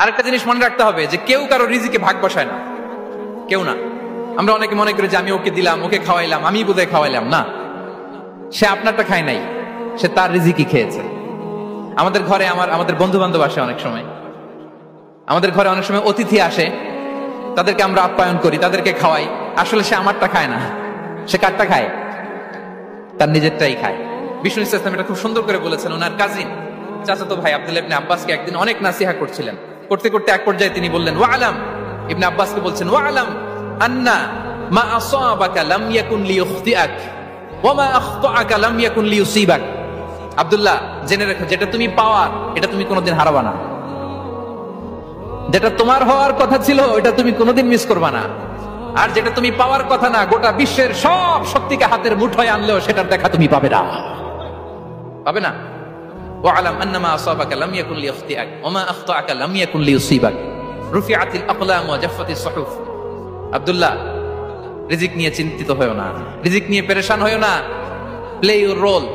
আরেকটা জিনিস মনে রাখতে হবে যে কেউ কারো রিজিকে ভাগ বসায় না, কেউ না। আমরা অনেকে মনে করি যে আমি ওকে দিলাম, ওকে খাওয়াইলাম, আমি বোধহয় খাওয়াইলাম। না, সে আপনারটা খায় নাই, সে তার রিজিকই খেয়েছে। আমাদের ঘরে আমাদের বন্ধু বান্ধব আসে, অনেক সময় আমাদের ঘরে অনেক সময় অতিথি আসে, তাদেরকে আমরা আপ্যায়ন করি, তাদেরকে খাওয়াই। আসলে সে আমারটা খায় না, সে কারটা খায়? তার নিজেরটাই খায়। বিষ্ণু ইসলাম এটা খুব সুন্দর করে বলেছেন। ওনার কাজিন চাচাতো ভাই আব্দুল্লাহ ইবনে আব্বাসকে একদিন অনেক নাসিহা করছিলেন। করতে করতে এক পর্যায়ে তিনি বললেন, ওয়ালাম, ইবনে আব্বাসকে বলছেন, ওয়ালাম আন্না মা আসাবাকা লাম ইয়াকুন লিইখতিআক ওয়া মা আখতাআকা লাম ইয়াকুন লিইউসিবাক। আব্দুল্লাহ, জেনে রাখো, যেটা তুমি পাওয়ার এটা তুমি কোনোদিন হারাবা না। যেটা তোমার হওয়ার কথা ছিল ওটা তুমি কোনোদিন মিস করবা না। আর যেটা তুমি পাওয়ার কথা না, গোটা বিশ্বের সব শক্তিকে হাতের মুঠোয় আনলেও সেটার দেখা তুমি পাবে না, পাবে না। ওয়ালাম আন্নামা আসাবাকা লাম ইয়াকুন লিইখতিআক ওয়া মা আখতাআকা লাম ইয়াকুন লিইউসিবাক রুফিআতিল আকলাম ওয়া জাফফাতিস সুহুফ। আব্দুল্লাহ, রিজিক নিয়ে চিন্তিত হয়ো না, রিজিক নিয়ে পেরেশান হয়ো না। Play your role.